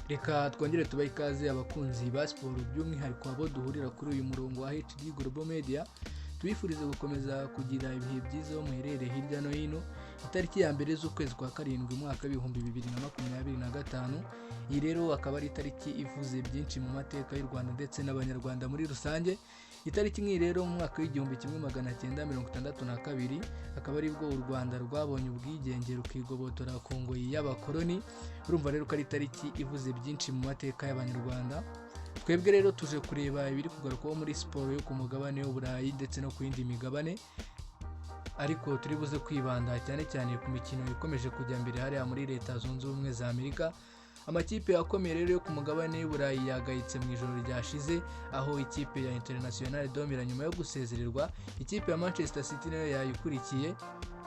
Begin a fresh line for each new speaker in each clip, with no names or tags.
Reka twongere tubahe ikaze abakunzi ba siporo by'umwihariko abo duhurira kuri uyu murongo wa HD Global Media. Tubifurize gukomeza kugira ibihe byiza aho muherereye hirya no hino. Itariki ya mbere z'ukwezi kwa karindwi umwaka w'ibihumbi 2025. Iyi rero akaba ari itariki ivuze byinshi mu mateka y'u Rwanda ndetse n'abanyarwanda muri rusange. Itariki nk'iyi rero mu mwaka w'igihumbi 1962 akaba ari bwo u Rwanda rwabonye ubwigenge rukigobotora ku ngoyi y'abakoloni. Urumva rero ko ari itariki ivuze byinshi mu mateka y'abanyarwanda. Twebwe rero tuje kureba ibiri kugarukaho muri siporo yo ku mugabane w'Uburayi ndetse no ku yindi migabane, ariko turi buze kwibanda cyane cyane ku mikino ikomeje kujya mbere hariya muri Leta Zunze Ubumwe za Amerika. Amakipe akomeye rero yo ku mugabane w'Uburayi yagayitse mu ijoro ryashize, aho ikipe ya International Domira nyuma yo gusezererwa, ikipe ya Manchester City nayo yayikurikiye.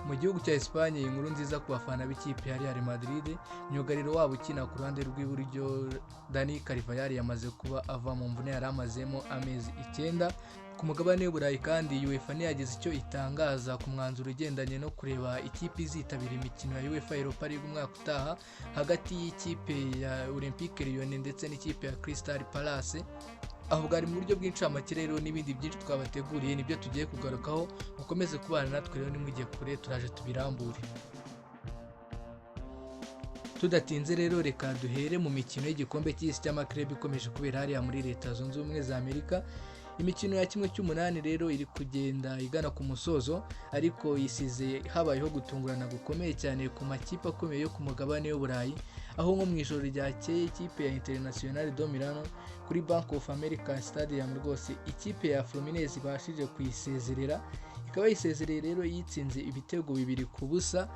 Mu gihugu cya Espagne, inkuru nziza ku bafana b'ikipe ya Real Madrid, myugariro wabo ukina ku ruhande rw'iburyo Dani Carvajal yamaze kuba ava mu mvune yari amazemo amezi 9. Ku mugabane w'Uburayi kandi UEFA ntiyagize icyo itangaza ku mwanzuro ugendanye no kureba ikipe izitabira imikino ya UEFA Europa League umwaka utaha hagati y'ikipe ya Olympique Lyon ndetse n'ikipe ya Crystal Palace. Aho bwari mu buryo bw'incamake rero n'ibindi byinshi twabateguriye nibyo tugiye kugarukaho. Mukomeze kubana natwe rero nimujye kure, turaje tubirambure. Tudatinze rero reka duhere mu mikino y'igikombe cy'isi cy'amaklub ikomeje kubera hariya muri Leta Zunze Ubumwe za Amerika. Imikino ya 1/8 rero iri kugenda igana ku musozo, ariko isize habayeho gutungurana gukomeye cyane ku makipe akomeye yo ku mugabane w'Uburayi, aho nko mu ijoro ryakeye ikipe ya International Domira kuri Bank of America Stadium rwose ikipe ya Fluminense ibashije kuyisezerera, ikaba yisezereye rero yitsinze ibitego 2-0.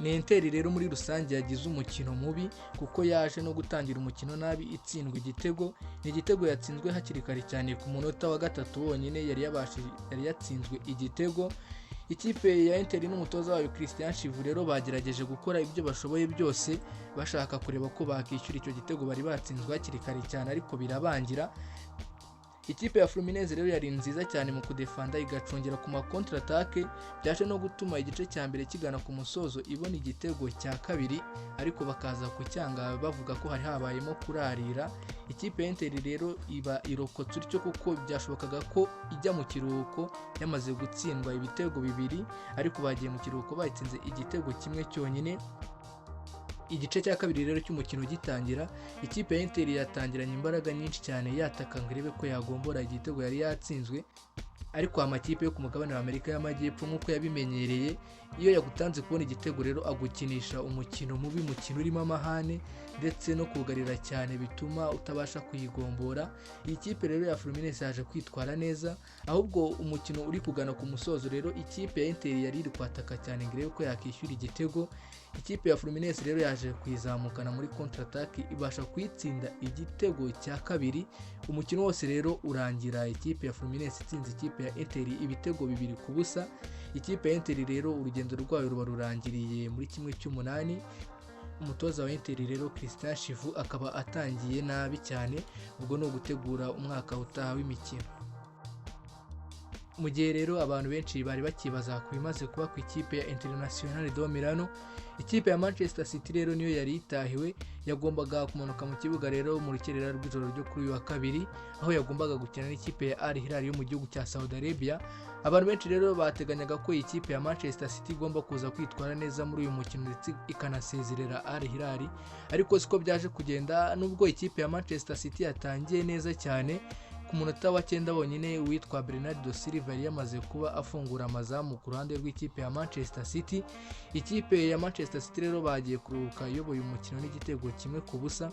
Ni Inter rero muri rusange yagize umukino mubi kuko yaje no gutangira umukino nabi itsindwa igitego. Ni igitego yatsinzwe hakiri kare cyane ku munota wa 3 wonyine yari yatsinzwe igitego. Ikipe ya Inter n'umutoza wayo Christian Chivu rero bagerageje gukora ibyo bashoboye byose bashaka kureba ko bakishyura icyo gitego bari batsinzwe hakiri kare cyane, ariko birabangira. Ikipe ya Fluminense rero yari nziza cyane mu kudefanda igacungera ku ma contre attaque, byaje no gutuma igice cya mbere kigana ku musozo ibona igitego cya kabiri, ariko bakaza kucyanga bavuga ko hari habayemo kurarira. Ikipe ya Inter rero iba irokotse utyo kuko byashobokaga ko ijya mu kiruhuko yamaze gutsindwa ibitego 2, ariko bagiye mu kiruhuko bayitsinze igitego kimwe cyonyine. Igice cya kabiri rero cy'umukino gitangira, ikipe ya Inter yatangiranye imbaraga nyinshi cyane yataka ngo irebe ko yagombora igitego yari yatsinzwe, ariko amakipe yo ku mugabane wa Amerika y'Amajyepfo nk'uko yabimenyereye, iyo yagutanze kubona igitego rero agukinisha umukino mubi, umukino urimo amahane ndetse no kugarira cyane bituma utabasha kuyigombora. Iyi kipe rero ya Fluminense yaje kwitwara neza, ahubwo umukino uri kugana ku musozo rero ikipe ya Inter yari iri kwataka cyane ngo irebe ko yakishyura igitego. Ikipe ya Fluminense rero yaje kwizamukana muri contre attaque ibasha kuyitsinda igitego cya kabiri. Umukino wose rero urangira ikipe ya Fluminense itsinze ikipe ya Inter ibitego 2-0. Ikipe ya Inter rero urugendo rwayo ruba rurangiriye muri 1/8. Umutoza wa Inter rero Christian Chivu akaba atangiye nabi cyane, ubwo no gutegura umwaka utaha w'imikino. Mu gihe rero abantu benshi bari bakibaza ku bimaze kuba ku ikipe ya International Domira, ikipe ya Manchester City rero niyo yari itahiwe. Yagombaga kumanuka mu kibuga rero mu rukerera rw'ijoro ryo kuri uyu wa kabiri, aho yagombaga gukina n'ikipe ya Al Hilal yo mu gihugu cya Saudi Arabia. Abantu benshi rero bateganyaga ko ikipe ya Manchester City igomba kuza kwitwara neza muri uyu mukino ndetse ikanasezerera Al Hilal, ariko siko byaje kugenda. Nubwo ikipe ya Manchester City yatangiye neza cyane, ku munota wa 9 wonyine witwa Bernardo Silva yari yamaze kuba afungura amazamu ku ruhande rw'ikipe ya Manchester City. Ikipe ya Manchester City rero bagiye kuruhuka iyoboye umukino n'igitego 1-0.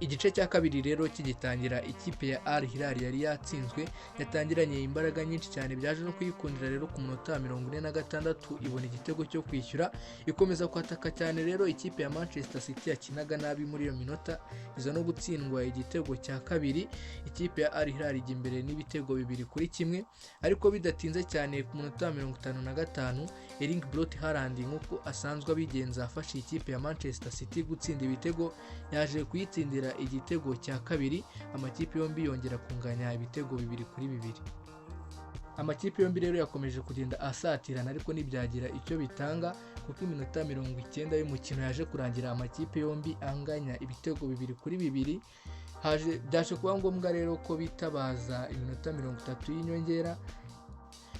Igice cya kabiri rero kigitangira, ikipe ya Al Hilal yari yatsinzwe, yatangiranye imbaraga nyinshi cyane, byaje no kuyikundira rero ku munota 46 ibona igitego cyo kwishyura, ikomeza kwataka cyane. Rero ikipe ya Manchester City yakinaga nabi muri iyo minota, iza no gutsindwa igitego cya kabiri. Ikipe ya Al Hilal ijya imbere n'ibitego 2-1, ariko bidatinze cyane ku munota 55 Erling Braut Haaland nk'uko asanzwe abigenza afashe ikipe ya Manchester City gutsinda ibitego, yaje kuyitsindira igitego cya kabiri. Amakipe yombi yongera kunganya ibitego 2-2. Amakipe yombi rero yakomeje kugenda asatirana, ariko nibyagira icyo bitanga kuko iminota 90 y'umukino yaje kurangira amakipe yombi anganya ibitego 2-2. Byaje kuba ngombwa rero ko bitabaza iminota 30 y'inyongera.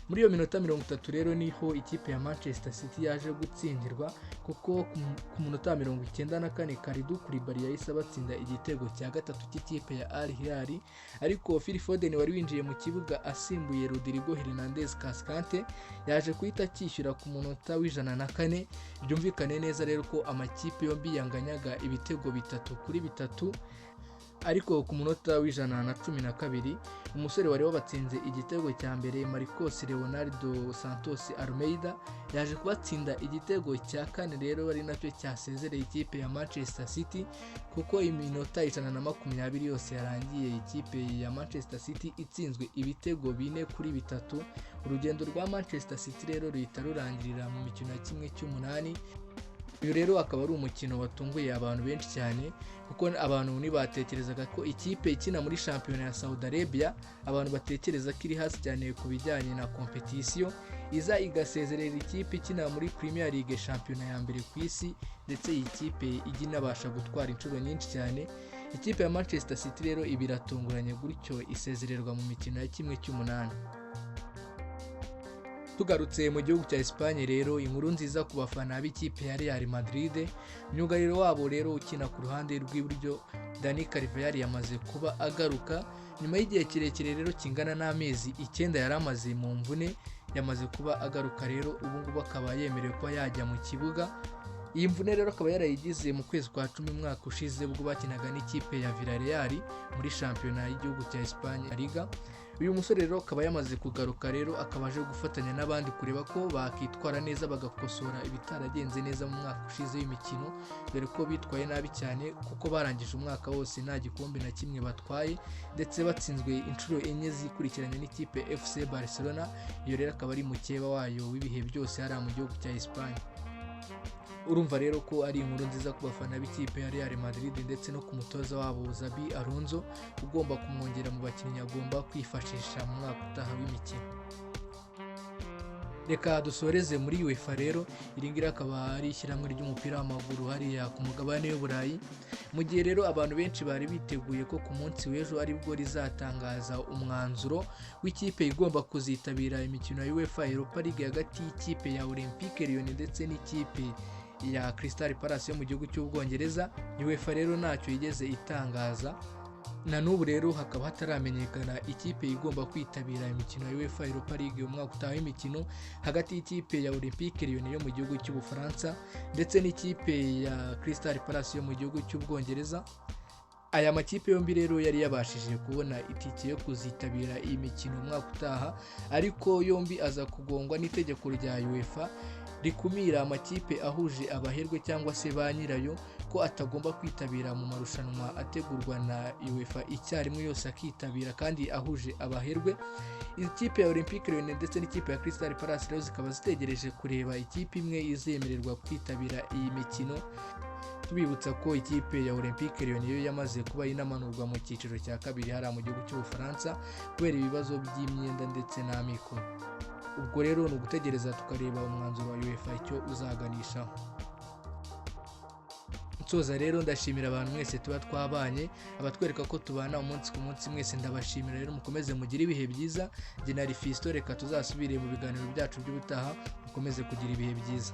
Muri iyo minota 30 rero niho ikipe ya Manchester City yaje gutsindirwa, kuko ku munota 94 Kalidou Koulibaly yahise batsinda igitego cya gatatu cy'ikipe ya Al Hilal, ariko Phil Foden wari winjiye mu kibuga asimbuye Rodrigo Hernandez Cascante yaje kuhita akishyura ku munota w'104. Byumvikane neza rero ko amakipe yombi yanganyaga ibitego 3-3, ariko ku munota w'112 umusore wari wabatsinze igitego cya mbere Marcos Leonardo Santos Almeida yaje kubatsinda igitego cya kane rero ari nacyo cyasezereye ikipe ya Manchester City, kuko iminota 120 yose yarangiye ikipe ya Manchester City itsinzwe ibitego 4-3. Urugendo rwa Manchester City rero ruhita rurangirira mu mikino ya 1/8. Uyu rero akaba ari umukino watunguye abantu benshi cyane, kuko abantu ntibatekerezaga ko ikipe ikina muri shampiyona ya Saudi Arabia, abantu batekereza ko iri hasi cyane ku bijyanye na competition, iza igasezerera ikipe ikina muri Premier League, shampiyona ya mbere ku isi, ndetse iyi kipe ijya inabasha gutwara inshuro nyinshi cyane. Ikipe ya Manchester City rero ibiratunguranye gutyo isezererwa mu mikino ya 1/8. Tugarutse mu gihugu cya Espagne rero, inkuru nziza ku bafana b'ikipe ya Real Madrid. Myugariro wabo rero ukina ku ruhande rw'iburyo Dani Carvajal yamaze kuba agaruka nyuma y'igihe kirekire rero kingana n'amezi 9 yari amaze mu mvune. Yamaze kuba agaruka rero, ubu ngubu akaba yemerewe kuba yajya mu kibuga. Iyi mvune rero akaba yarayigize mu kwezi kwa 10 umwaka ushize, ubwo bakinaga n'ikipe ya Villarreal muri shampiyona y'igihugu cya Espagne La Liga. Uyu musore rero akaba yamaze kugaruka rero, akaba aje gufatanya n'abandi kureba ko bakitwara neza bagakosora ibitaragenze neza mu mwaka ushize w'imikino, dore ko bitwaye nabi cyane kuko barangije umwaka wose nta gikombe na kimwe batwaye, ndetse batsinzwe inshuro 4 zikurikiranye n'ikipe FC Barcelona. Iyo rero akaba ari mukeba wayo w'ibihe byose hari mu gihugu cya Espagne. Urumva rero ko ari inkuru nziza ku bafana b'ikipe ya Real Madrid ndetse no ku mutoza wabo Xabi Alonso, ugomba kumwongera mu bakinnyi agomba kwifashisha mu mwaka utaha w'imikino. Reka dusoreze muri UEFA rero. Iri ngira akaba ari ishyirahamwe ry'umupira w'amaguru hariya ku mugabane w'Uburayi, mu gihe rero abantu benshi bari biteguye ko ku munsi w'ejo aribwo rizatangaza umwanzuro w'ikipe igomba kuzitabira imikino ya UEFA Europa League hagati y'ikipe ya Olympique Lyon ndetse n'ikipe ya Crystal Palace yo mu gihugu cy'Ubwongereza. UEFA rero ntacyo yigeze itangaza, na n'ubu rero hakaba hataramenyekana ikipe igomba kwitabira imikino ya UEFA Europa League umwaka utaha w'imikino hagati y'ikipe ya Olympique Lyon yo mu gihugu cy'Ubufaransa ndetse n'ikipe ya Crystal Palace yo mu gihugu cy'Ubwongereza. Aya makipe yombi rero yari yabashije kubona itike yo kuzitabira iyi mikino umwaka utaha, ariko yombi aza kugongwa n'itegeko rya UEFA rikumira amakipe ahuje abaherwe cyangwa se ba nyirayo ko atagomba kwitabira mu marushanwa ategurwa na UEFA icyarimwe yose akitabira kandi ahuje abaherwe. Ikipe ya Olympique Lyon ndetse n'ikipe ya Crystal Palace rero zikaba zitegereje kureba ikipe imwe izemererwa kwitabira iyi mikino. Tubibutsa ko ikipe ya Olympique Lyon yo yamaze kuba inamanurwa mu cyiciro cya kabiri hariya mu gihugu cy'Ubufaransa kubera ibibazo by'imyenda ndetse n'amikoro. Ubwo rero ni ugutegereza tukareba umwanzuro wa UEFA icyo uzaganishaho. Nsoza rero ndashimira abantu mwese tuba twabanye, abatwereka ko tubana umunsi ku munsi, mwese ndabashimira rero, mukomeze mugire ibihe byiza. Jye na Fisto, reka tuzasubire mu biganiro byacu by'ubutaha, mukomeze kugira ibihe byiza.